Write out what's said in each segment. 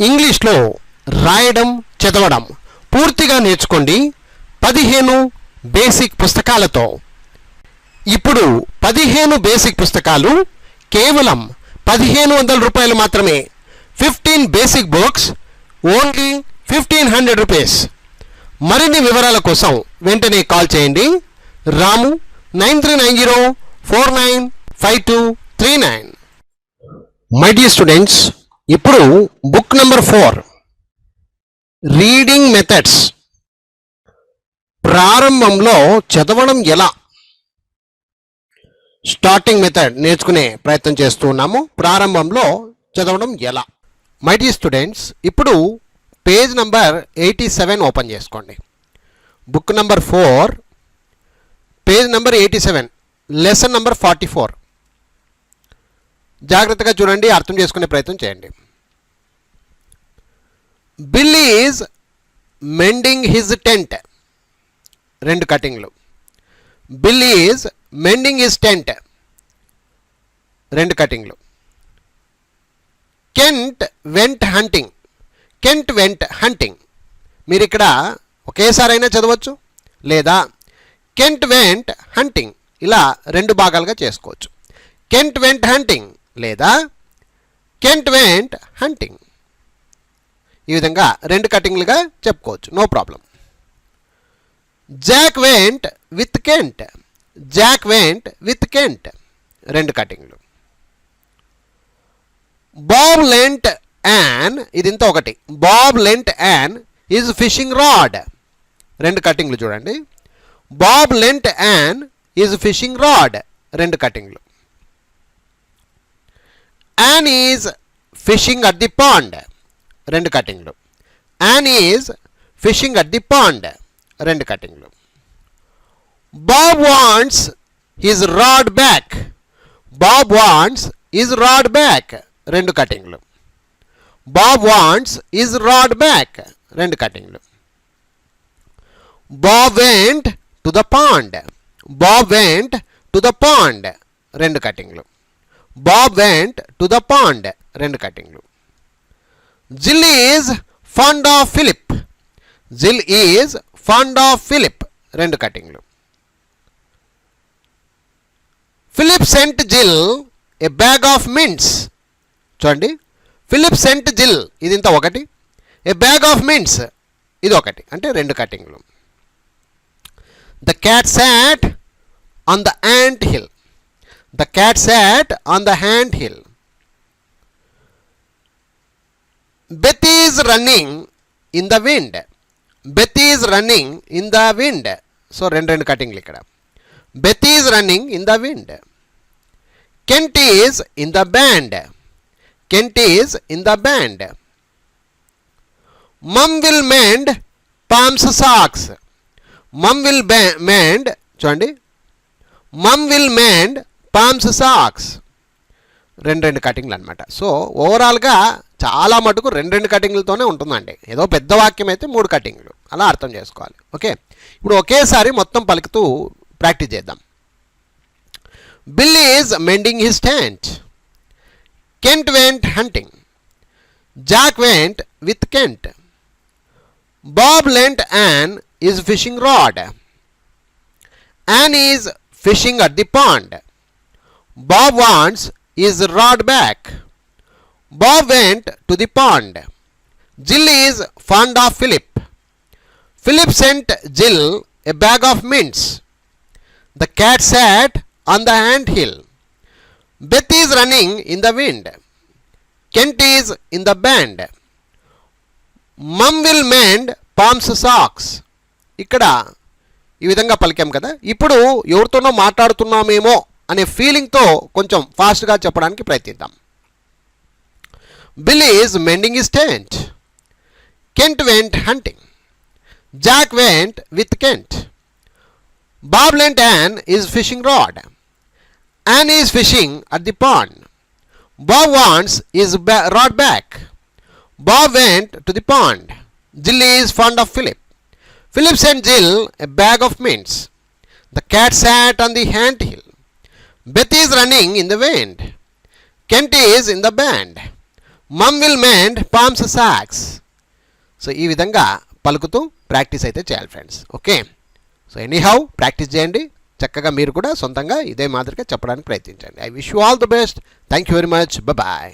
ఇంగ్లీష్లో రాయడం చదవడం పూర్తిగా నేర్చుకోండి 15 బేసిక్ పుస్తకాలతో. ఇప్పుడు 15 బేసిక్ పుస్తకాలు కేవలం 1500 రూపాయలు మాత్రమే. 15 బేసిక్ బుక్స్ ఓన్లీ 1500 రూపీస్. మరిన్ని వివరాల కోసం వెంటనే కాల్ చేయండి. రాము 9390495239. మై డియర్ స్టూడెంట్స్, ఇప్పుడు బుక్ నెంబర్ 4 రీడింగ్ మెథడ్స్. ప్రారంభంలో చదవడం ఎలా, స్టార్టింగ్ మెథడ్ నేర్చుకునే ప్రయత్నం చేస్తూ ఉన్నాము. ప్రారంభంలో చదవడం ఎలా. మై డియర్ స్టూడెంట్స్, ఇప్పుడు పేజ్ నంబర్ 87 ఓపెన్ చేసుకోండి. Book number 4 page number 87, lesson number 44. జాగ్రత్తగా చూడండి, అర్థం చేసుకునే ప్రయత్నం చేయండి. Bill is mending his tent. 2 కటింగ్లు. Bill is mending his tent. 2 కటింగ్లు. Kent went hunting. Kent went hunting. మీరు ఇక్కడ ఒకేసారైనా చదవచ్చు, లేదా కెంట్ వెంట్ హంటింగ్ ఇలా 2 భాగాలుగా చేసుకోవచ్చు. కెంట్ వెంట్ హంటింగ్ లేదా కెంట్ వెంట్ హంటింగ్. ఈ విధంగా 2 కటింగ్లుగా చెప్పుకోవచ్చు, no problem. Jack went with Kent. Jack went with Kent. 2 కటింగ్లు. Bob lent Ann. ఇది ఇంత ఒకటి. Bob lent an is fishing rod. 2 కటింగ్లు చూడండి. Bob lent an is fishing rod. 2 కటింగ్లు. Ann is fishing at the pond. 2 కటింగ్లు. Ann is fishing at the pond. 2 కటింగ్లు. Bob wants his rod back. Bob wants his rod back. 2 కటింగ్లు. Bob wants his rod back. 2 కటింగ్లు. Bob went to the pond. Bob went to the pond. 2 కటింగ్లు. Bob went to the pond. 2 కటింగ్లు. Jill is fond of Philip. Jill is fond of Philip. 2 కటింగ్లు. Philip sent Jill a bag of mints. చూడండి, Philip sent Jill ఇది ఇంత ఒకటి. ఏ bag of mints ఇది ఒకటి, అంటే 2 కటింగ్లు. The cat sat on the ant hill. The cat sat on the ant hill. Beth is running in the wind. Beth is running in the wind. So 2 కటింగ్లు ఇక్కడ. Beth is running in the wind. Kent is in the band. Kent is in the band. Mum will mend Pam's socks. Mum will mend. చూడండి, mum will mend Pam's socks. 2 కటింగ్లు అనమాట. So ఓవరాల్గా చాలా మటుకు 2 కటింగ్లతోనే ఉంటుందండి. ఏదో పెద్ద వాక్యం అయితే 3 కటింగ్లు, అలా అర్థం చేసుకోవాలి. ఓకే, ఇప్పుడు ఒకేసారి మొత్తం పలుకుతూ ప్రాక్టీస్ చేద్దాం. Bill is mending his tent. Kent went hunting. Jack went with Kent. Bob lent an is fishing rod. Ian is fishing at the pond. Bob wants his rod back. Bob went to the pond. Jill is fond of Philip. Philip sent Jill a bag of mints. The cat sat on the ant hill. Beth is running in the wind. Kent is in the band. Mum will mend Pom's socks. ఇక్కడ ఈ విధంగా పలికాం కదా. ఇప్పుడు ఎవరితోనో మాట్లాడుతున్నామేమో అనే ఫీలింగ్తో కొంచెం ఫాస్ట్గా చెప్పడానికి ప్రయత్నిద్దాం. Bill is mending his tent. Kent went hunting. Jack went with Kent. Bob lent Anne his fishing rod. Anne is fishing at the pond. Bob wants his rod back. Bob went to the pond. Jill is fond of Philip. Philip sent Jill a bag of mints. The cat sat on the ant hill. Beth is running in the wind. Kent is in the band. Mum will mend Pam's socks. So ఈ విధంగా పలుకుతూ practice అయితే చేయాలి friends. Okay, so anyhow practice చేయండి చక్కగా, మీరు కూడా సొంతంగా ఇదే మాదిరిగా చెప్పడానికి ప్రయత్నించండి. I wish you all the best. Thank you very much. Bye.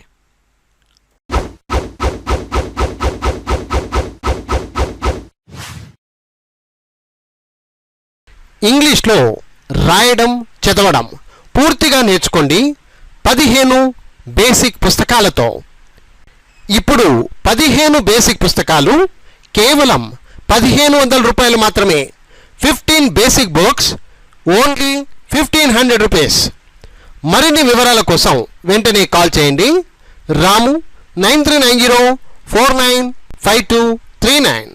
ఇంగ్లీష్లో రాయడం చదవడం పూర్తిగా నేర్చుకోండి 15 బేసిక్ పుస్తకాలతో. ఇప్పుడు 15 బేసిక్ పుస్తకాలు కేవలం 1500 రూపాయలు మాత్రమే. 15 బేసిక్ బుక్స్ ఓన్లీ 1500 రూపీస్. మరిన్ని వివరాల కోసం వెంటనే కాల్ చేయండి. రాము 9390495239.